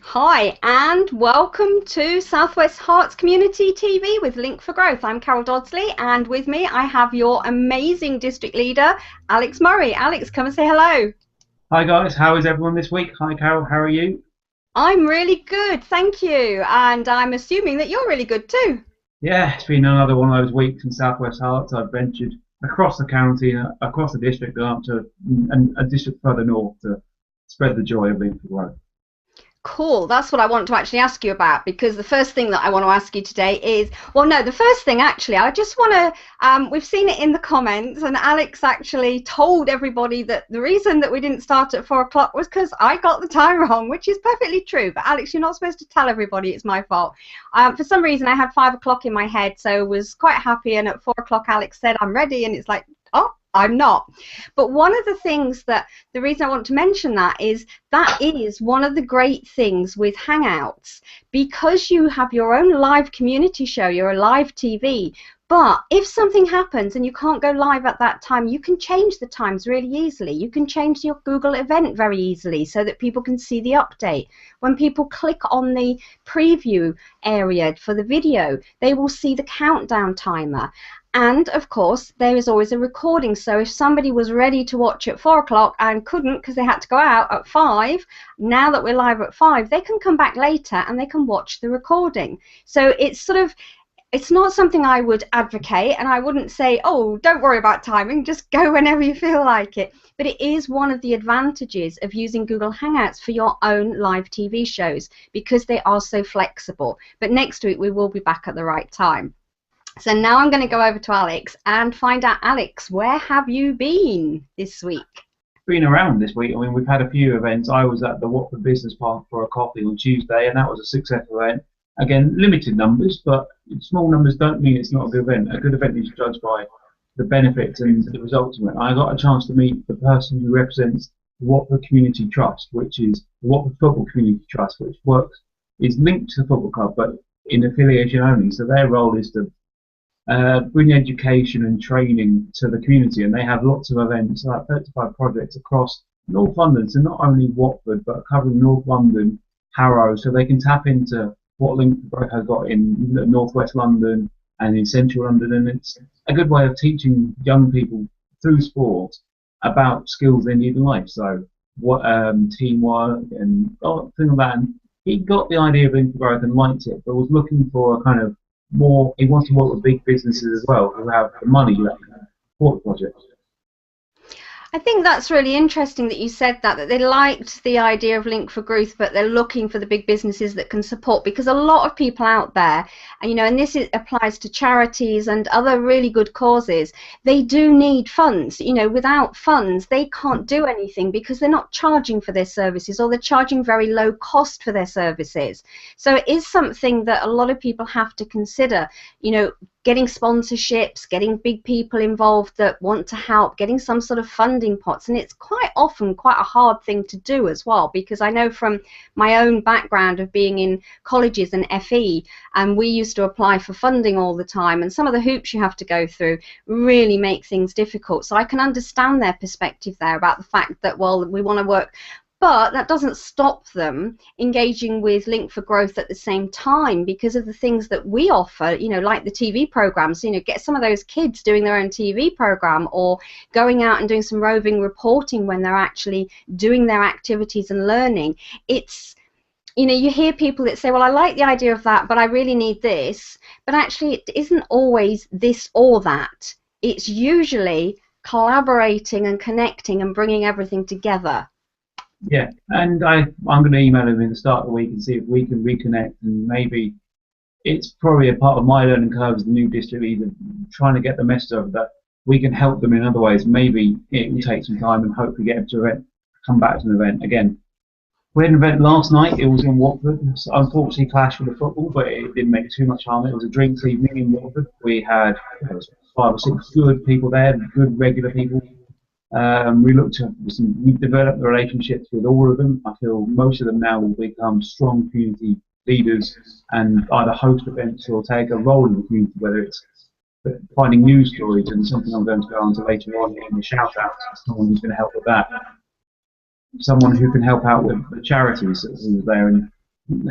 Hi, and welcome to Southwest Herts Community TV with Link4growth. I'm Carol Dodsley, and with me I have your amazing district leader, Alex Murray. Alex, come and say hello. Hi guys, how is everyone this week? Hi Carol, how are you? I'm really good, thank you, and I'm assuming that you're really good too. Yeah, it's been another one of those weeks in Southwest Hearts. I've ventured across the county, across the district, and up to a district further north to spread the joy of Link4growth. Cool. That's what I want to actually ask you about, because the first thing that I want to ask you today is, well, no, the first thing actually, I just want to, we've seen it in the comments, and Alex actually told everybody that the reason that we didn't start at 4 o'clock was because I got the time wrong, which is perfectly true. But Alex, you're not supposed to tell everybody it's my fault. For some reason, I had 5 o'clock in my head, so was quite happy. And at 4 o'clock, Alex said, I'm ready. And it's like, oh, I'm not. But one of the things that the reason I want to mention that is one of the great things with Hangouts, because you have your own live community show, you're a live TV. But if something happens and you can't go live at that time, you can change the times really easily. You can change your Google event very easily so that people can see the update. When people click on the preview area for the video, they will see the countdown timer. And of course, there is always a recording. So if somebody was ready to watch at 4 o'clock and couldn't because they had to go out at 5, now that we're live at 5, they can come back later and they can watch the recording. So it's not something I would advocate, and I wouldn't say, oh, don't worry about timing, just go whenever you feel like it. But it is one of the advantages of using Google Hangouts for your own live TV shows, because they are so flexible. But next week we will be back at the right time. So now I'm going to go over to Alex and find out, Alex, where have you been this week? Been around this week. I mean, we've had a few events. I was at the Watford Business Park for a coffee on Tuesday, and that was a successful event. Again, limited numbers, but small numbers don't mean it's not a good event. A good event is judged by the benefits and the results of it. I got a chance to meet the person who represents the Watford Community Trust, which is the Watford Football Community Trust, which is linked to the football club, but in affiliation only. So their role is to bring education and training to the community, and they have lots of events, like 35 projects across North London, so not only Watford, but covering North London, Harrow, so they can tap into what Link4growth has got in Northwest London and in Central London, and it's a good way of teaching young people through sport about skills they need in life, so what teamwork and things like that. And he got the idea of Link4growth and liked it, but was looking for a kind of more, he wants to work with big businesses as well who have the money that can support projects. I think that's really interesting that you said that they liked the idea of Link4growth, but they're looking for the big businesses that can support, because a lot of people out there, and this applies to charities and other really good causes, they do need funds. Without funds, they can't do anything because they're not charging for their services, or they're charging very low cost for their services. So it is something that a lot of people have to consider, getting sponsorships, getting big people involved that want to help, getting some sort of funding pots. And it's quite often quite a hard thing to do as well, because I know from my own background of being in colleges and FE, and we used to apply for funding all the time, and some of the hoops you have to go through really make things difficult. So I can understand their perspective there about the fact that, well, we want to work. But that doesn't stop them engaging with Link4growth at the same time, because of the things that we offer, like the TV programs. Get some of those kids doing their own TV program, or going out and doing some roving reporting when they're actually doing their activities and learning. It's, you hear people that say, well, I like the idea of that, but I really need this. But actually, it isn't always this or that. It's usually collaborating and connecting and bringing everything together. Yeah, and I'm going to email him in the start of the week and see if we can reconnect, and maybe it's probably a part of my learning curve as the new district leader, trying to get the message over that we can help them in other ways. Maybe it will take some time and hopefully get them to come back to an event again. We had an event last night. It was in Watford. Unfortunately, clashed with the football, but it didn't make too much harm. It was a drinks evening in Watford. We had 5 or 6 good people there, good regular people. We've developed the relationships with all of them. I feel most of them now will become strong community leaders and either host events or take a role in the community, whether it's finding news stories, and something I'm going to go on to later on in the shout out, someone who's going to help with that. Someone who can help out with the charities that was there, and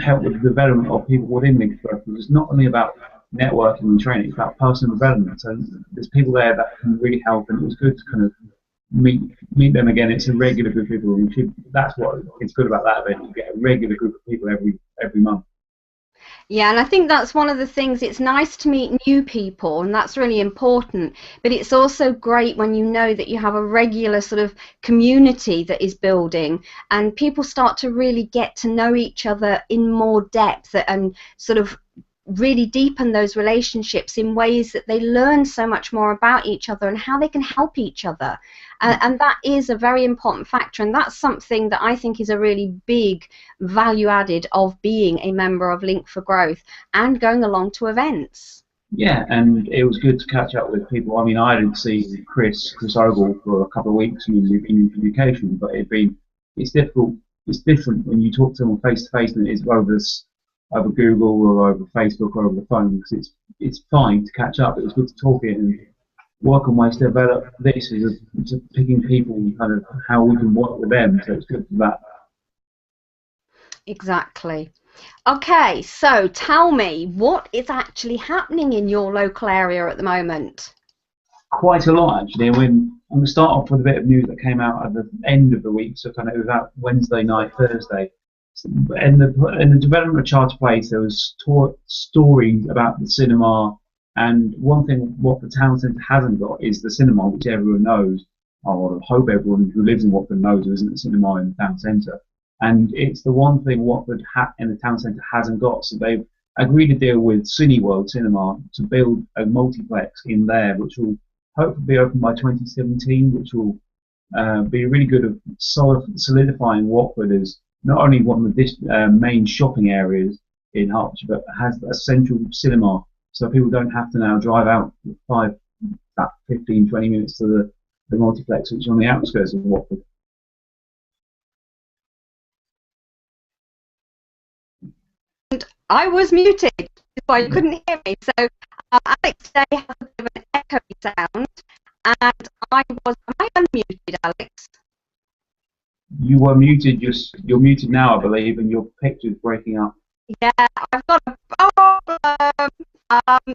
help with the development of people within Link4growth. It's not only about networking and training, it's about personal development. So there's people there that can really help, and it was good to kind of meet them again. It's a regular group of people. That's what it's good about that event. You get a regular group of people every month. Yeah, and I think that's one of the things. It's nice to meet new people, and that's really important. But it's also great when you know that you have a regular sort of community that is building, and people start to really get to know each other in more depth and sort of really deepen those relationships in ways that they learn so much more about each other and how they can help each other. And that is a very important factor, and that's something that I think is a really big value added of being a member of Link4growth and going along to events. Yeah, and it was good to catch up with people. I mean, I didn't see Chris Ogle for a couple of weeks in communication, but it's difficult. It's different when you talk to someone face to face than it is over Google or over Facebook or over the phone, because it's fine to catch up. It was good to talk it and work on ways to develop this is picking people and kind of how we can work with them. So it's good for that. Exactly. Okay, so tell me, what is actually happening in your local area at the moment? Quite a lot, actually. I'm going to start off with a bit of news that came out at the end of the week, so kind of it was out Wednesday night, Thursday. In the development of Charter Place, there was stories about the cinema, and one thing what the town centre hasn't got is the cinema, which everyone knows. I hope everyone who lives in Watford knows there isn't a cinema in the town centre. And it's the one thing Watford in the town centre hasn't got. So they've agreed a deal with Cineworld Cinema to build a multiplex in there, which will hopefully be open by 2017, which will be really good at solidifying Watford as not only one of the main shopping areas in Herts, but has a central cinema, so people don't have to now drive out 15, 20 minutes to the multiplex, which is on the outskirts of Watford. I was muted, so you couldn't hear me. So Alex today has a bit of an echoey sound, and am I unmuted, Alex? You were muted. You're muted now, I believe, and your picture's breaking up. Yeah, I've got a problem.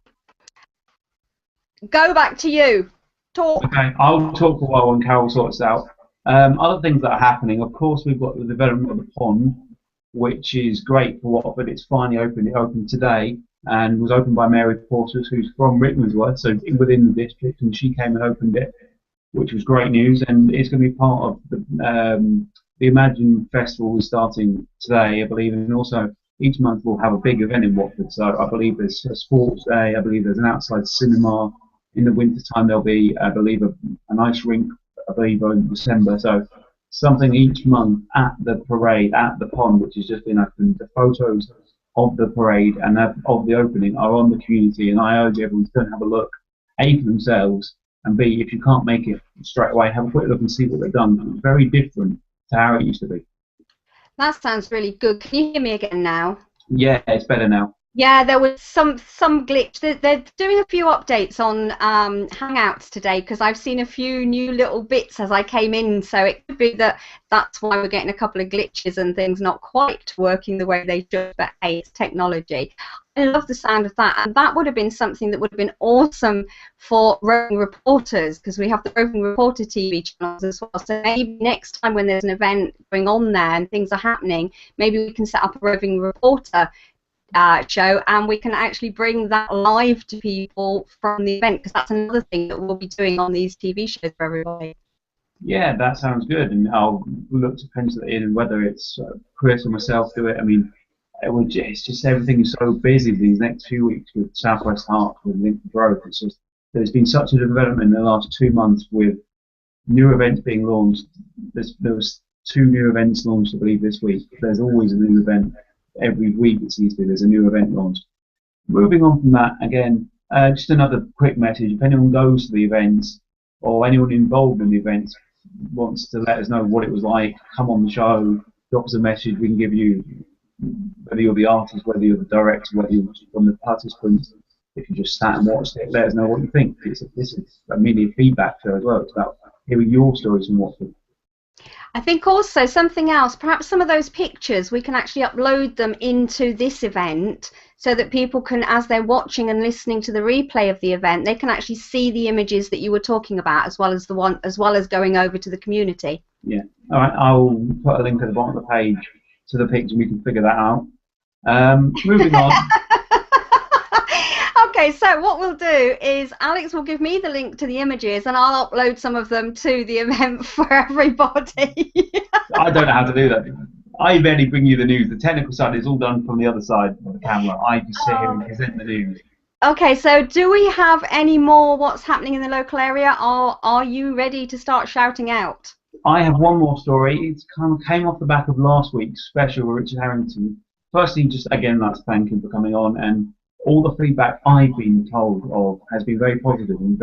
Go back to you. Talk. Okay, I'll talk a while when Carol sorts out. Other things that are happening, of course, we've got the development of the pond, which is great for Watford. It's finally opened. It opened today and was opened by Mary Porters, who's from Rickmansworth, so within the district, and she came and opened it, which was great news. And it's going to be part of the Imagine Festival is starting today, I believe, and also each month we'll have a big event in Watford. So I believe there's a sports day, I believe there's an outside cinema. In the winter time there'll be, I believe, an ice rink, I believe, in December. So something each month at the parade, at the pond, which has just been opened. The photos of the parade and of the opening are on the community, and I urge everyone to go and have a look, A, for themselves, and B, if you can't make it straight away, have a quick look and see what they've done. It's very different to how it used to be. That sounds really good. Can you hear me again now? Yeah, it's better now. Yeah, there was some glitch. They're doing a few updates on Hangouts today, because I've seen a few new little bits as I came in, so it could be that's why we're getting a couple of glitches and things not quite working the way they should, but hey, it's technology. I love the sound of that, and that would have been something that would have been awesome for roving reporters, because we have the roving reporter TV channels as well. So maybe next time when there's an event going on there and things are happening, maybe we can set up a roving reporter show, and we can actually bring that live to people from the event, because that's another thing that we'll be doing on these TV shows for everybody. Yeah, that sounds good, and I'll look to pencil it in, and whether it's Chris or myself do it. I mean, it's just everything is so busy these next few weeks with Southwest Herts, with Link4growth. It's just there's been such a development in the last 2 months with new events being launched. There was 2 new events launched, I believe, this week. There's always a new event. Every week it seems to be there's a new event launched. Moving on from that, again, just another quick message. If anyone goes to the events or anyone involved in the events wants to let us know what it was like, come on the show, drop us a message. We can give you, whether you're the artist, whether you're the director, whether you're one of the participants, if you just sat and watched it, let us know what you think. This is a media feedback show as well. It's about hearing your stories from Watford. I think also something else, perhaps some of those pictures, we can actually upload them into this event so that people can, as they're watching and listening to the replay of the event, they can actually see the images that you were talking about, as well as going over to the community. Yeah. All right. I'll put a link at the bottom of the page to the picture. We can figure that out. Moving on. Okay, so what we'll do is Alex will give me the link to the images and I'll upload some of them to the event for everybody. I don't know how to do that. I barely bring you the news. The technical side is all done from the other side of the camera. I just sit here and present the news. Okay, so do we have any more what's happening in the local area, or are you ready to start shouting out? I have one more story. It's kind of came off the back of last week's special with Richard Harrington. Firstly, just again, let's thank him for coming on, and all the feedback I've been told of has been very positive and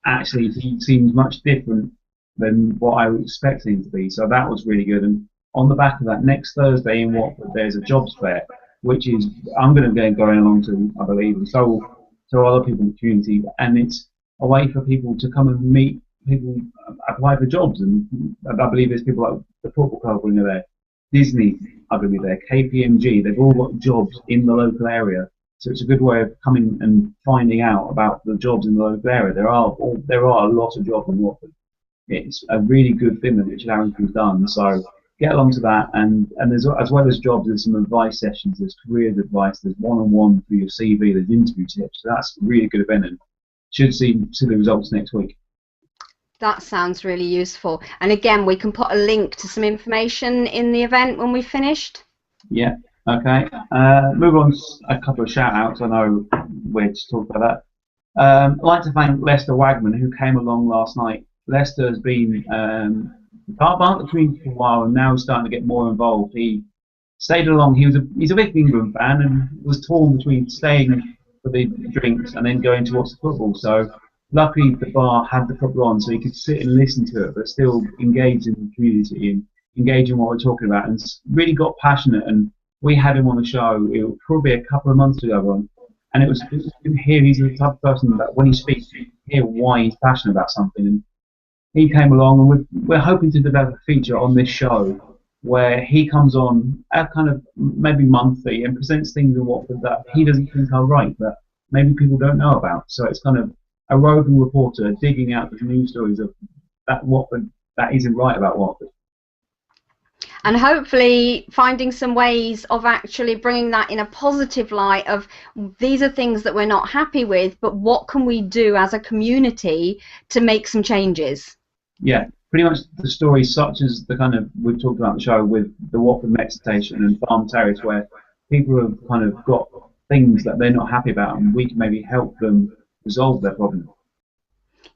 actually, he seems much different than what I was expecting him to be. So that was really good. And on the back of that, next Thursday in Watford, there's a jobs fair, which is I'm going to be going along to, I believe, and so other people in the community. And it's a way for people to come and meet people, apply for jobs. And I believe there's people like the football club when they're there, Disney are going to be there, KPMG. They've all got jobs in the local area. So it's a good way of coming and finding out about the jobs in the local area. There are a lot of jobs in Watford. It's a really good thing that Richard Harrington's done. So get along to that, and there's, as well as jobs, there's some advice sessions, there's careers advice, there's one-on-one for your CV, there's interview tips. So that's a really good event, and should see the results next week. That sounds really useful. And again, we can put a link to some information in the event when we've finished. Yeah. Okay, move on to a couple of shout-outs. I know we're to talk about that. I'd like to thank Lester Wagman, who came along last night. Lester has been part of the community for a while and now starting to get more involved. He stayed along. He's a big England fan and was torn between staying for the drinks and then going to watch the football. So luckily the bar had the football on, so he could sit and listen to it, but still engage in the community and engage in what we're talking about, and really got passionate. And we had him on the show, it was probably a couple of months ago, and it was you can hear he's the type of person that when he speaks, you can hear why he's passionate about something. And he came along, and we're hoping to develop a feature on this show where he comes on kind of maybe monthly and presents things in Watford that he doesn't think are right, that maybe people don't know about. So it's kind of a roving reporter digging out the news stories of that Watford that isn't right about Watford. And hopefully finding some ways of actually bringing that in a positive light of these are things that we're not happy with, but what can we do as a community to make some changes? Yeah, pretty much the stories such as the kind of we've talked about the show with the Watford Met Station and Farm Terrace, where people have kind of got things that they're not happy about, and we can maybe help them resolve their problem.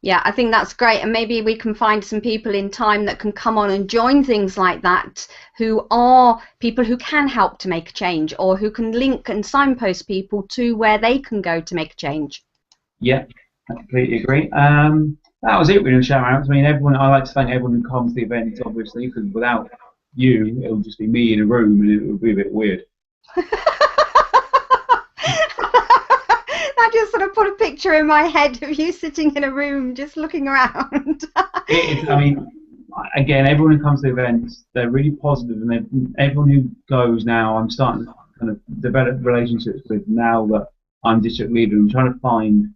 Yeah, I think that's great, and maybe we can find some people in time that can come on and join things like that, who are people who can help to make a change, or who can link and signpost people to where they can go to make a change. Yeah, I completely agree. That was it really, shout-outs. I mean, I like to thank everyone who comes to the event, obviously, because without you, it'll just be me in a room and it would be a bit weird. I just sort of put a picture in my head of you sitting in a room just looking around. I mean, again, everyone who comes to the events, they're really positive, and everyone who goes now, I'm starting to kind of develop relationships with now that I'm district leader. I'm trying to find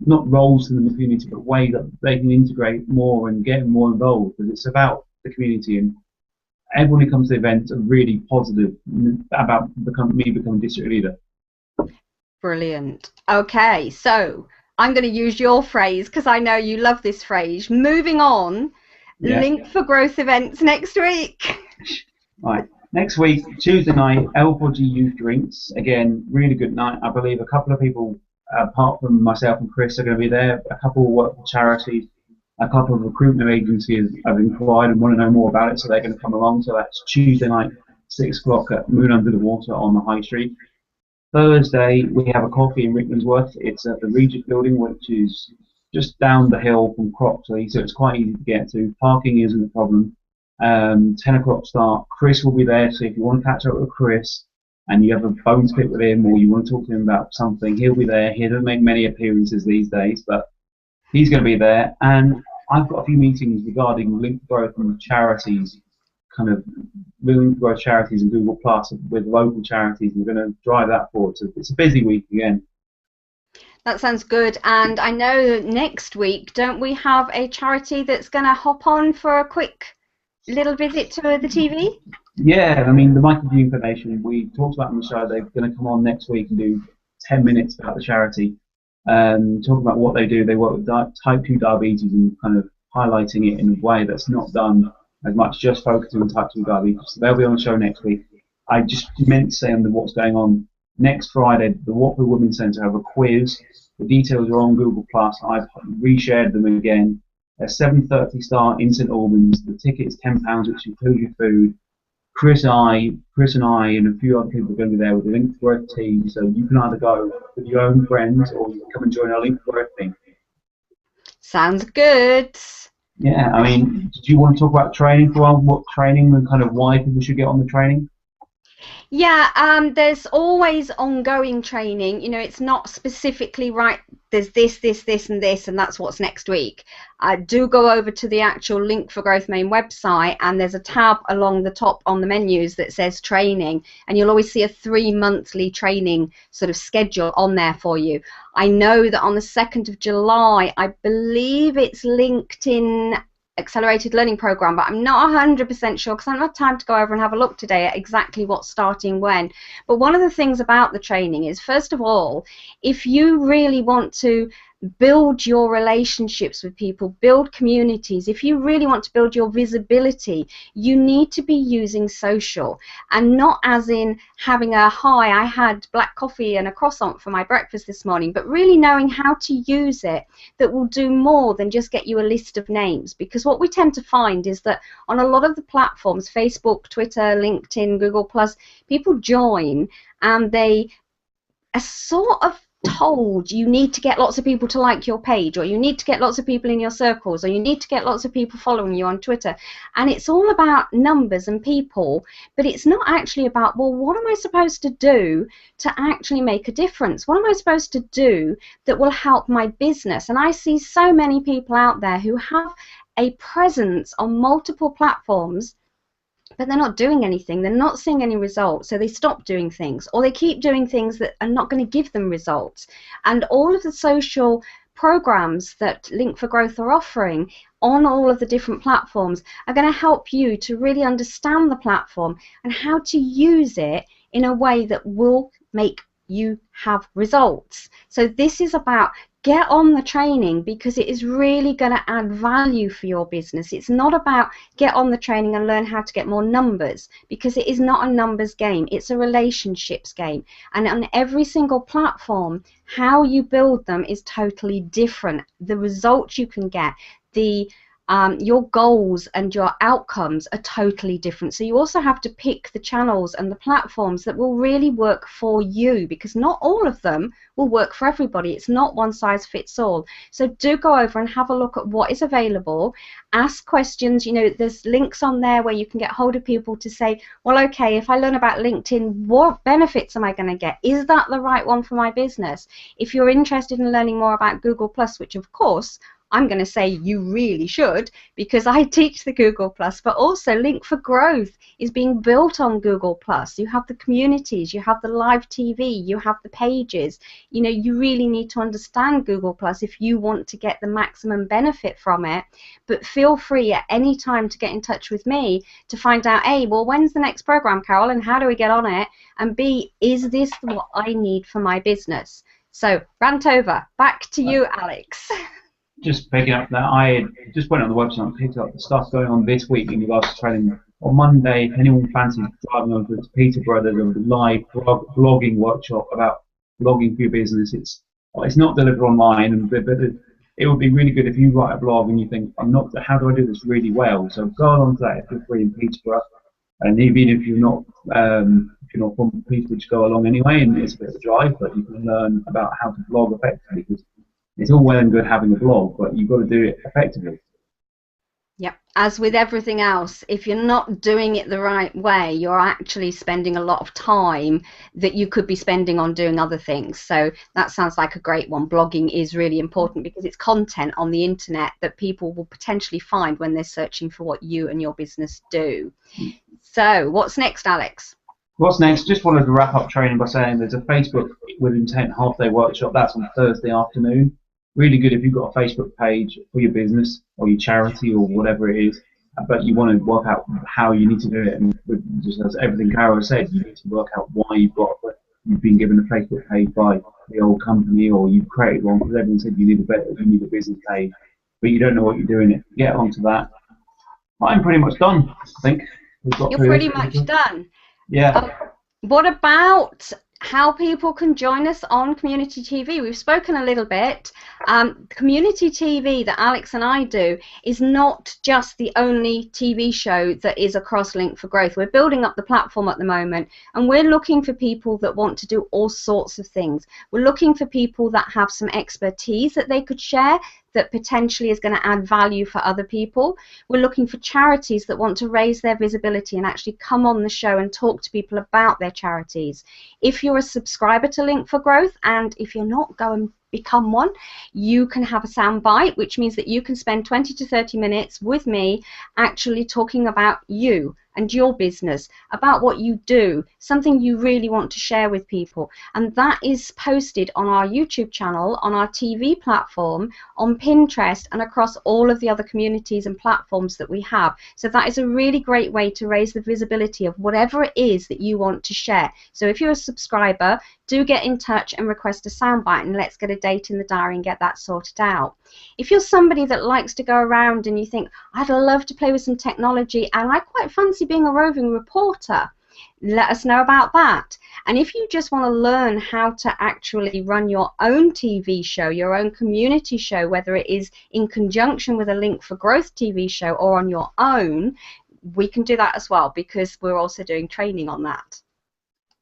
not roles in the community, but ways that they can integrate more and get more involved, because it's about the community, and everyone who comes to the event are really positive about me becoming district leader. Brilliant. Okay, so I'm going to use your phrase because I know you love this phrase. Moving on, yeah. Link4growth events next week. Right, next week, Tuesday night, L4G Youth Drinks. Again, really good night. I believe a couple of people, apart from myself and Chris, are going to be there. A couple work for charities. A couple of recruitment agencies have inquired and want to know more about it, so they're going to come along. So that's Tuesday night, 6 o'clock at Moon Under the Water on the High Street. Thursday, we have a coffee in Rickmansworth. It's at the Regent Building, which is just down the hill from Croxley, so it's quite easy to get to. Parking isn't a problem. 10 o'clock start. Chris will be there, so if you want to catch up with Chris and you have a bone to pick with him, or you want to talk to him about something, he'll be there. He doesn't make many appearances these days, but he's going to be there. And I've got a few meetings regarding Link4growth and charities, kind of Link4growth charities and Google Plus with local charities. And we're going to drive that forward. So it's a busy week again. That sounds good. And I know next week, don't we have a charity that's going to hop on for a quick little visit to the TV? Yeah, I mean, the Michael Dean Foundation, we talked about on the show, they're going to come on next week and do 10 minutes about the charity, talk about what they do. They work with type 2 diabetes and kind of highlighting it in a way that's not done as much, just focusing on type 2 diabetes. So they'll be on the show next week. I just meant to say on what's going on. Next Friday, the Watford Women's Centre have a quiz. The details are on Google+. I've reshared them again. A 7:30 start in St Albans. The ticket is £10, which includes your food. Chris and I, and a few other people are going to be there with the Link4growth team. So you can either go with your own friends or you can come and join our Link4growth team. Sounds good. Yeah, I mean, did you want to talk about training for a while? What training and kind of why people should get on the training? Yeah, there's always ongoing training. You know, it's not specifically right. There's this, and this, and that's what's next week. Do go over to the actual Link4growth main website, and there's a tab along the top on the menus that says training, and you'll always see a 3-monthly training sort of schedule on there for you. I know that on the 2nd of July, I believe it's LinkedIn Accelerated Learning Program, but I'm not 100% sure because I haven't had time to go over and have a look today at exactly what's starting when. But one of the things about the training is, first of all, if you really want to build your relationships with people, build communities, if you really want to build your visibility, you need to be using social, and not as in having a hi, I had black coffee and a croissant for my breakfast this morning, but really knowing how to use it that will do more than just get you a list of names. Because what we tend to find is that on a lot of the platforms, Facebook, Twitter, LinkedIn, Google+, people join and they are sort of told you need to get lots of people to like your page, or you need to get lots of people in your circles, or you need to get lots of people following you on Twitter, and it's all about numbers and people, but it's not actually about, well, what am I supposed to do to actually make a difference? What am I supposed to do that will help my business? And I see so many people out there who have a presence on multiple platforms, but they're not doing anything, they're not seeing any results, so they stop doing things, or they keep doing things that are not going to give them results. And all of the social programs that Link4growth are offering on all of the different platforms are going to help you to really understand the platform and how to use it in a way that will make you have results. So this is about get on the training because it is really going to add value for your business. It's not about get on the training and learn how to get more numbers, because it is not a numbers game. It's a relationships game. And on every single platform, how you build them is totally different. The results you can get, your goals and your outcomes are totally different. So you also have to pick the channels and the platforms that will really work for you, because not all of them will work for everybody. It's not one size fits all. So do go over and have a look at what is available. Ask questions. You know, there's links on there where you can get hold of people to say, well, okay, if I learn about LinkedIn, what benefits am I going to get? Is that the right one for my business? If you're interested in learning more about Google+, which of course I'm going to say you really should, because I teach the Google+, but also Link4growth is being built on Google+. You have the communities, you have the live TV, you have the pages. You know, you really need to understand Google+ if you want to get the maximum benefit from it. But feel free at any time to get in touch with me to find out, A, well, when's the next program, Carol, and how do we get on it? And B, is this what I need for my business? So, rant over. Back to you, Alex. Just picking up that, I just went on the website and picked up the stuff going on this week in regards to training. On Monday, if anyone fancies driving over to Peterborough, there's a live blogging workshop about blogging for your business. It's not delivered online, but it would be really good if you write a blog and you think, how do I do this really well? So go along to that if you're free in Peterborough, and even if you're not from Peterborough, just go along anyway, and it's a bit of a drive, but you can learn about how to blog effectively, because it's all well and good having a blog, but you've got to do it effectively. Yep. As with everything else, if you're not doing it the right way, you're actually spending a lot of time that you could be spending on doing other things. So that sounds like a great one. Blogging is really important because it's content on the internet that people will potentially find when they're searching for what you and your business do. So what's next, Alex? What's next? Just wanted to wrap up training by saying there's a Facebook with intent half-day workshop. That's on Thursday afternoon. Really good if you've got a Facebook page for your business or your charity or whatever it is, but you want to work out how you need to do it. And just as everything Carol said, you need to work out why you've been given a Facebook page by the old company, or you've created one because everyone said you need a business page, but you don't know what you're doing. It get onto that. I'm pretty much done. I think we've got You're through pretty this. much done. Yeah. What about how people can join us on Community TV? We've spoken a little bit. Community TV that Alex and I do is not just the only TV show that is across Link4growth. We're building up the platform at the moment, and we're looking for people that want to do all sorts of things. We're looking for people that have some expertise that they could share that potentially is going to add value for other people. We're looking for charities that want to raise their visibility and actually come on the show and talk to people about their charities. If you're a subscriber to Link4growth, and if you're not, go and become one, you can have a sound bite, which means that you can spend 20 to 30 minutes with me actually talking about you and your business, about what you do, something you really want to share with people. And that is posted on our YouTube channel, on our TV platform, on Pinterest, and across all of the other communities and platforms that we have. So that is a really great way to raise the visibility of whatever it is that you want to share. So if you're a subscriber, do get in touch and request a soundbite, and let's get a date in the diary and get that sorted out. If you're somebody that likes to go around and you think, I'd love to play with some technology and I quite fancy being a roving reporter, let us know about that. And if you just want to learn how to actually run your own TV show, your own community show, whether it is in conjunction with a Link4growth TV show or on your own, we can do that as well, because we're also doing training on that.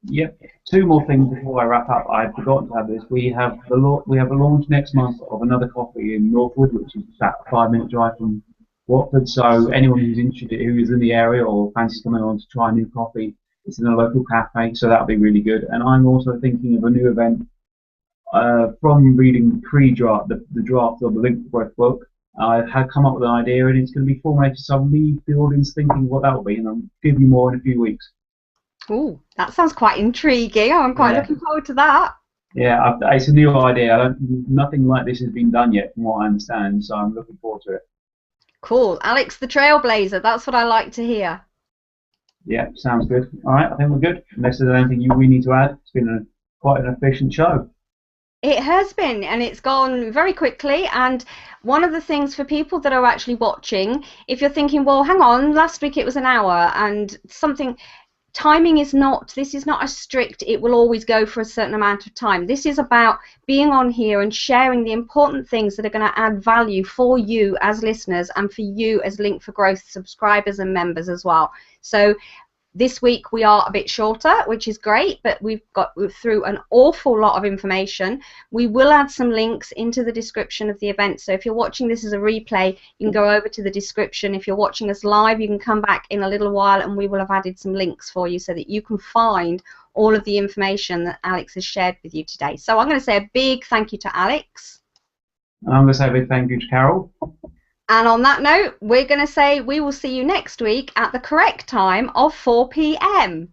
Yep. Two more things before I wrap up. I'd forgotten to have this. We have a launch next month of another coffee in Northwood, which is about a 5-minute drive from Watford. So anyone who's interested, who is in the area or fancies coming on to try a new coffee, it's in a local cafe, so that'll be really good. And I'm also thinking of a new event from reading pre-draft, the draft of the Link4growth book. I had come up with an idea, and it's going to be formulated. So I'll leave the audience thinking what that will be, and I'll give you more in a few weeks. Oh, that sounds quite intriguing. I'm quite looking forward to that. Yeah, it's a new idea. Nothing like this has been done yet, from what I understand. So I'm looking forward to it. Cool, Alex, the trailblazer. That's what I like to hear. Yeah, sounds good. All right, I think we're good. Unless there's anything we need to add. It's been quite an efficient show. It has been, and it's gone very quickly. And one of the things for people that are actually watching, if you're thinking, well, hang on, last week it was an hour and something. Timing is not, this is not a strict, it will always go for a certain amount of time. This is about being on here and sharing the important things that are going to add value for you as listeners and for you as Link4growth subscribers and members as well. So this week we are a bit shorter, which is great, but we've got through an awful lot of information. We will add some links into the description of the event. So if you're watching this as a replay, you can go over to the description. If you're watching us live, you can come back in a little while and we will have added some links for you so that you can find all of the information that Alex has shared with you today. So I'm going to say a big thank you to Alex. I'm going to say a big thank you to Carol. And on that note, we're going to say we will see you next week at the correct time of 4 p.m.